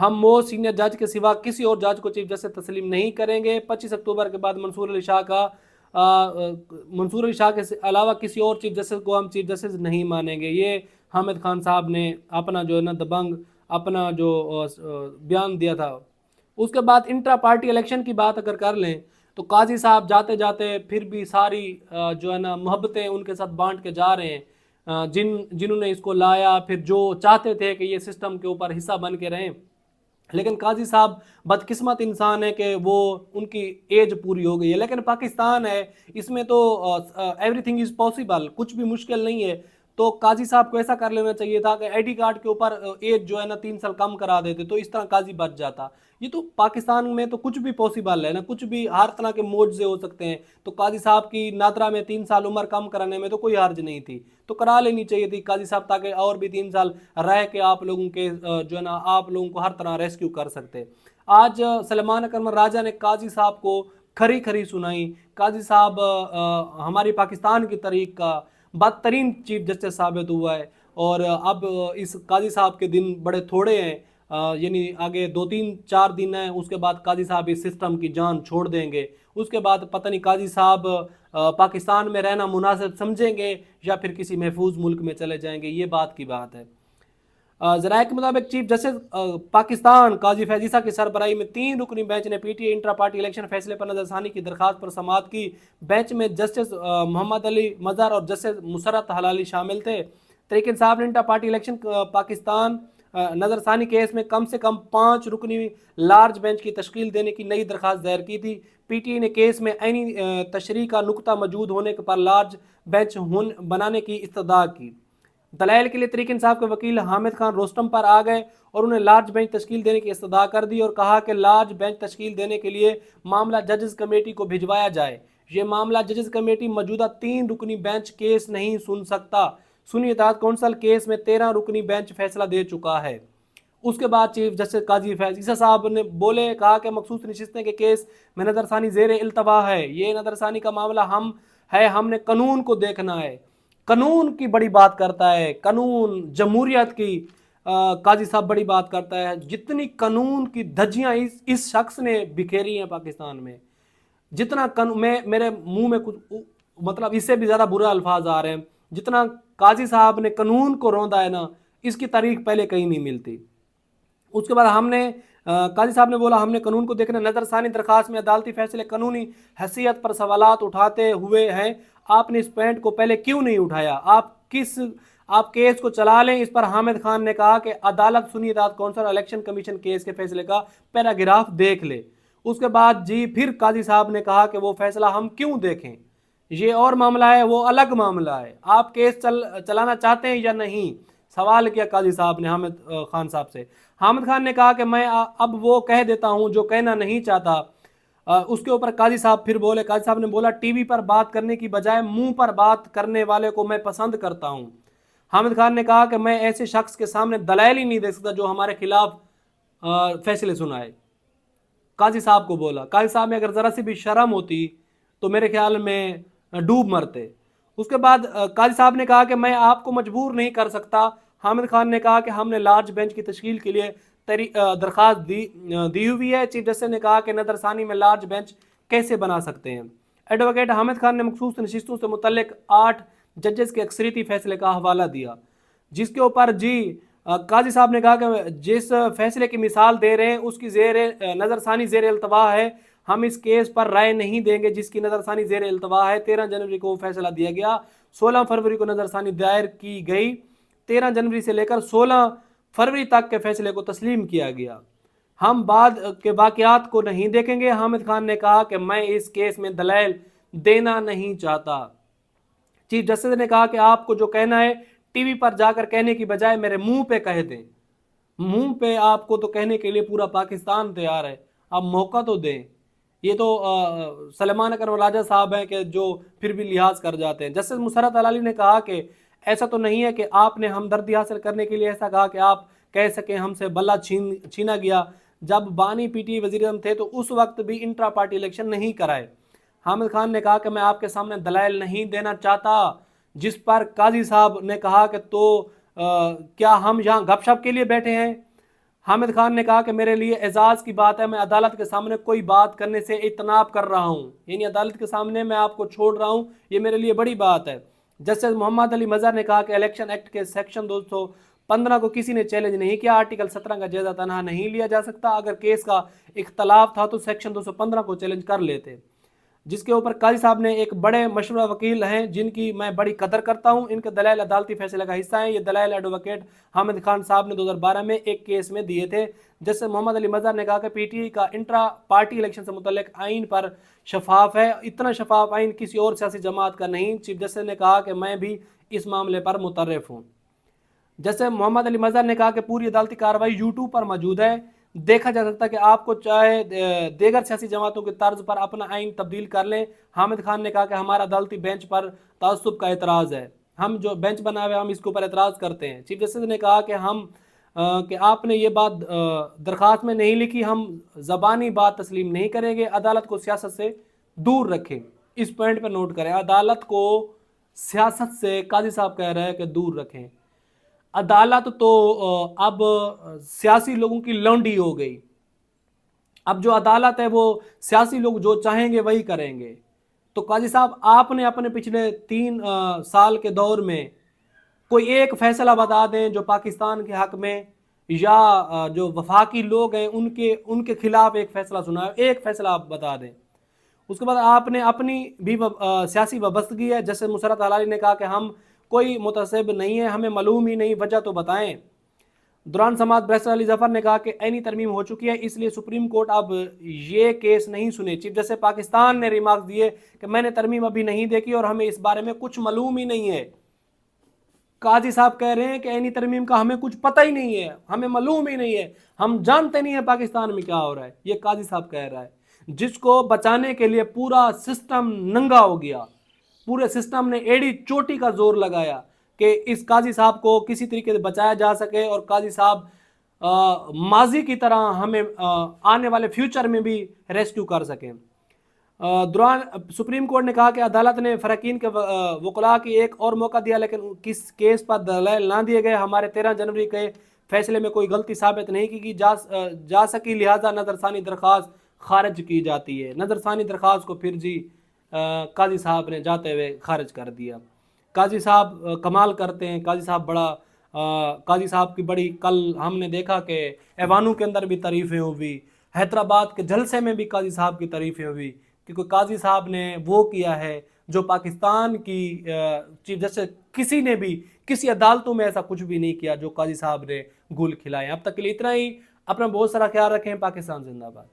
ہم most senior جج کے سوا کسی اور جج کو چیف جسٹس تسلیم نہیں کریں گے۔ 25 اکتوبر کے بعد منصور علی شاہ کے علاوہ کسی اور چیف جسٹس کو ہم چیف جسٹس نہیں مانیں گے۔ یہ حامد خان صاحب نے اپنا جو ہے نا دبنگ اپنا جو بیان دیا تھا۔ اس کے بعد انٹرا پارٹی الیکشن کی بات اگر کر لیں تو قاضی صاحب جاتے جاتے پھر بھی ساری جو ہے نا محبتیں ان کے ساتھ بانٹ کے جا رہے ہیں، جنہوں نے اس کو لایا، پھر جو چاہتے تھے کہ یہ سسٹم کے اوپر حصہ بن کے رہیں۔ لیکن قاضی صاحب بدقسمت انسان ہے کہ وہ ان کی ایج پوری ہو گئی ہے، لیکن پاکستان ہے، اس میں تو ایوری تھنگ از پاسبل، کچھ بھی مشکل نہیں ہے۔ تو قاضی صاحب کو ایسا کر لینا چاہیے تھا کہ آئی ڈی کارڈ کے اوپر ایج جو ہے نا 3 سال کم کرا دیتے تو اس طرح قاضی بچ جاتا۔ یہ تو پاکستان میں تو کچھ بھی پاسبل ہے نا، کچھ بھی ہر طرح کے معجزے ہو سکتے ہیں۔ تو قاضی صاحب کی نادرا میں 3 سال عمر کم کرانے میں تو کوئی حرج نہیں تھی، تو کرا لینی چاہیے تھی قاضی صاحب، تاکہ اور بھی 3 سال رہ کے آپ لوگوں کے جو ہے نا آپ لوگوں کو ہر طرح ریسکیو کر سکتے۔ آج سلیمان اکرم راجہ نے قاضی صاحب کو کھری کھری سنائی۔ قاضی صاحب ہماری پاکستان کی تاریخ کا بدترین چیف جسٹس ثابت ہوا ہے، اور اب اس قاضی صاحب کے دن بڑے تھوڑے ہیں، یعنی آگے 2-3-4 دن ہیں، اس کے بعد قاضی صاحب اس سسٹم کی جان چھوڑ دیں گے۔ اس کے بعد پتہ نہیں قاضی صاحب پاکستان میں رہنا مناسب سمجھیں گے یا پھر کسی محفوظ ملک میں چلے جائیں گے، یہ بات کی بات ہے۔ ذرائع کے مطابق چیف جسٹس پاکستان قاضی فیض عیسیٰ کی سربراہی میں 3 رکنی بینچ نے P T I intra party election فیصلے پر نظر ثانی کی درخواست پر سماعت کی۔ بینچ میں جسٹس محمد علی مظہر اور جسٹس مسرت حلالی شامل تھے۔ تحریک انصاف نے انٹرا پارٹی الیکشن پاکستان نظر ثانی کیس میں کم سے کم 5 رکنی لارج بینچ کی تشکیل دینے کی نئی درخواست دائر کی تھی۔ پی ٹی آئی نے کیس میں عینی تشریح کا نقطہ موجود ہونے پر لارج بینچ بنانے کی استدعا کی۔ دلائل کے لیے تحریک انصاف کے وکیل حامد خان روستم پر آ گئے اور انہیں لارج بینچ تشکیل دینے کی استدعا کر دی، اور کہا کہ لارج بینچ تشکیل دینے کے لیے معاملہ ججز کمیٹی کو بھجوایا جائے۔ یہ معاملہ ججز کمیٹی موجودہ 3 رکنی بینچ کیس نہیں سن سکتا۔ سنی اتحاد کونسل کیس میں 13 رکنی بینچ فیصلہ دے چکا ہے۔ اس کے بعد چیف جسٹس قاضی فیض عیسیٰ صاحب نے کہا کہ مخصوص نشستیں کے کیس میں نظر ثانی زیر التوا ہے۔ یہ نظر ثانی کا معاملہ ہم نے قانون کو دیکھنا ہے۔ قانون کی بڑی بات کرتا ہے، قانون جمہوریت کی قاضی صاحب بڑی بات کرتا ہے۔ جتنی قانون کی دھجیاں اس شخص نے بکھیری ہیں پاکستان میں، جتنا میرے منہ میں کچھ مطلب اس سے بھی زیادہ برے الفاظ آ رہے ہیں، جتنا قاضی صاحب نے قانون کو روندا ہے نا، اس کی تاریخ پہلے کہیں نہیں ملتی۔ اس کے بعد قاضی صاحب نے بولا ہم نے قانون کو دیکھنا، نظر ثانی درخواست میں عدالتی فیصلے قانونی حیثیت پر سوالات اٹھاتے ہوئے ہیں۔ آپ نے اس پوائنٹ کو پہلے کیوں نہیں اٹھایا؟ آپ کیس کو چلا لیں۔ اس پر حامد خان نے کہا کہ عدالت سنی اتحاد کونسل الیکشن کمیشن کیس کے فیصلے کا پیراگراف دیکھ لے۔ اس کے بعد پھر قاضی صاحب نے کہا کہ وہ فیصلہ ہم کیوں دیکھیں، یہ اور معاملہ ہے، وہ الگ معاملہ ہے، آپ کیس چلانا چاہتے ہیں یا نہیں؟ سوال کیا قاضی صاحب نے حامد خان صاحب سے۔ حامد خان نے کہا کہ میں اب وہ کہہ دیتا ہوں جو کہنا نہیں چاہتا۔ اس کے اوپر قاضی صاحب پھر بولے، قاضی صاحب نے بولا ٹی وی پر بات کرنے کی بجائے منہ پر بات کرنے والے کو میں پسند کرتا ہوں۔ حامد خان نے کہا کہ میں ایسے شخص کے سامنے دلائل ہی نہیں دے سکتا جو ہمارے خلاف فیصلے سنائے۔ قاضی صاحب کو بولا، قاضی صاحب میں اگر ذرا سی بھی شرم ہوتی تو میرے خیال میں ڈوب مرتے۔ اس کے بعد قاضی صاحب نے کہا کہ میں آپ کو مجبور نہیں کر سکتا۔ حامد خان نے کہا کہ ہم نے لارج بینچ کی تشکیل کے لیے درخواست دی ہوئی ہے۔ چیف جسٹس نے کہا کہ نظر ثانی میں لارج بینچ کیسے بنا سکتے ہیں؟ ایڈوکیٹ حامد خان نے مخصوص نشستوں سے متعلق 8 ججز کے اکثریتی فیصلے کا حوالہ دیا، جس کے اوپر قاضی صاحب نے کہا کہ جس فیصلے کی مثال دے رہے ہیں اس کی نظر ثانی زیر التوا ہے، ہم اس کیس پر رائے نہیں دیں گے جس کی نظر ثانی زیر التوا ہے۔ 13 جنوری کو فیصلہ دیا گیا، 16 فروری کو نظر ثانی دائر کی گئی، 13 جنوری سے لے کر 16 فروری تک کے فیصلے کو تسلیم کیا گیا۔ ہم بعد کے واقعات کو نہیں دیکھیں گے۔ حامد خان نے کہا کہ میں اس کیس میں دلائل دینا نہیں چاہتا۔ چیف جسٹس نے کہا کہ آپ کو جو کہنا ہے ٹی وی پر جا کر کہنے کی بجائے میرے منہ پہ کہہ دیں۔ منہ پہ آپ کو تو کہنے کے لیے پورا پاکستان تیار ہے، آپ موقع تو دیں۔ یہ تو سلیمان اکرم راجہ صاحب ہیں کہ جو پھر بھی لحاظ کر جاتے ہیں۔ جسٹس مسرت حلالی نے کہا کہ ایسا تو نہیں ہے کہ آپ نے ہمدردی حاصل کرنے کے لیے ایسا کہا کہ آپ کہہ سکیں ہم سے بلہ چھینا گیا۔ جب بانی پی ٹی وزیر اعظم تھے تو اس وقت بھی انٹرا پارٹی الیکشن نہیں کرائے۔ حامد خان نے کہا کہ میں آپ کے سامنے دلائل نہیں دینا چاہتا، جس پر قاضی صاحب نے کہا کہ تو کیا ہم یہاں گپ شپ کے لیے بیٹھے ہیں؟ حامد خان نے کہا کہ میرے لیے اعزاز کی بات ہے، میں عدالت کے سامنے کوئی بات کرنے سے اجتناب کر رہا ہوں، یعنی عدالت کے سامنے میں آپ کو چھوڑ رہا ہوں، یہ میرے لیے بڑی بات ہے۔ جسٹس محمد علی مظہر نے کہا کہ الیکشن ایکٹ کے سیکشن 215 کو کسی نے چیلنج نہیں کیا، آرٹیکل 17 کا جائزہ تنہا نہیں لیا جا سکتا، اگر کیس کا اختلاف تھا تو سیکشن 215 کو چیلنج کر لیتے، جس کے اوپر قاضی صاحب نے ایک بڑے مشورہ وکیل ہیں جن کی میں بڑی قدر کرتا ہوں، ان کے دلائل عدالتی فیصلے کا حصہ ہیں۔ یہ دلائل ایڈوکیٹ حامد خان صاحب نے 2012 میں ایک کیس میں دیے تھے۔ جیسے محمد علی مظہر نے کہا کہ پی ٹی آئی کا انٹرا پارٹی الیکشن سے متعلق آئین پر شفاف ہے، اتنا شفاف آئین کسی اور سیاسی جماعت کا نہیں۔ چیف جسٹس نے کہا کہ میں بھی اس معاملے پر مترف ہوں۔ جیسے محمد علی مظہر نے کہا کہ پوری عدالتی کارروائی یوٹیوب پر موجود ہے، دیکھا جا سکتا ہے کہ آپ کو چاہے دیگر سیاسی جماعتوں کے طرز پر اپنا آئین تبدیل کر لیں۔ حامد خان نے کہا کہ ہمارا عدالتی بینچ پر تعصب کا اعتراض ہے، ہم جو بینچ بنا ہوئے ہم اس کے اوپر اعتراض کرتے ہیں۔ چیف جسٹس نے کہا کہ آپ نے یہ بات درخواست میں نہیں لکھی، ہم زبانی بات تسلیم نہیں کریں گے، عدالت کو سیاست سے دور رکھیں۔ اس پوائنٹ پہ نوٹ کریں، عدالت کو سیاست سے قاضی صاحب کہہ رہے ہیں کہ دور رکھیں۔ عدالت تو اب سیاسی لوگوں کی لونڈی ہو گئی، اب جو عدالت ہے وہ سیاسی لوگ جو چاہیں گے وہی کریں گے۔ تو قاضی صاحب آپ نے اپنے پچھلے 3 سال کے دور میں کوئی ایک فیصلہ بتا دیں جو پاکستان کے حق میں یا جو وفاقی لوگ ہیں ان کے خلاف ایک فیصلہ سنا ہے، ایک فیصلہ آپ بتا دیں۔ اس کے بعد آپ نے اپنی بھی سیاسی وابستگی ہے، جیسے مسرت حلالی نے کہا کہ ہم کوئی متعصب نہیں ہے، ہمیں معلوم ہی نہیں، وجہ تو بتائیں۔ دوران سماعت بیرسٹر علی ظفر نے کہا کہ عینی ترمیم ہو چکی ہے، اس لیے سپریم کورٹ اب یہ کیس نہیں سنے۔ چیف جسٹس پاکستان نے ریمارکس دیے کہ میں نے ترمیم ابھی نہیں دیکھی اور ہمیں اس بارے میں کچھ معلوم ہی نہیں ہے۔ قاضی صاحب کہہ رہے ہیں کہ عینی ترمیم کا ہمیں کچھ پتہ ہی نہیں ہے، ہمیں معلوم ہی نہیں ہے، ہم جانتے نہیں ہیں پاکستان میں کیا ہو رہا ہے، یہ قاضی صاحب کہہ رہا ہے، جس کو بچانے کے لیے پورا سسٹم ننگا ہو گیا، پورے سسٹم نے ایڑی چوٹی کا زور لگایا کہ اس قاضی صاحب کو کسی طریقے سے بچایا جا سکے اور قاضی صاحب ماضی کی طرح ہمیں آنے والے فیوچر میں بھی ریسکیو کر سکیں۔ دوران سپریم کورٹ نے کہا کہ عدالت نے فریقین کے وکلاء کی ایک اور موقع دیا، لیکن کس کیس پر دلائل نہ دیے گئے، ہمارے 13 جنوری کے فیصلے میں کوئی غلطی ثابت نہیں کی جا سکی، لہٰذا نظر ثانی درخواست خارج کی جاتی ہے۔ نظر ثانی درخواست کو پھر قاضی صاحب نے جاتے ہوئے خارج کر دیا۔ قاضی صاحب کمال کرتے ہیں، قاضی صاحب کی بڑی، کل ہم نے دیکھا کہ ایوانوں کے اندر بھی تعریفیں ہوئی، حیدرآباد کے جلسے میں بھی قاضی صاحب کی تعریفیں ہوئی، کیونکہ قاضی صاحب نے وہ کیا ہے جو پاکستان کی چیف جسٹس کسی نے بھی کسی عدالتوں میں ایسا کچھ بھی نہیں کیا جو قاضی صاحب نے گول کھلائے۔ اب تک کے لیے اتنا ہی، اپنا بہت سارا خیال رکھیں، پاکستان زندہ باد۔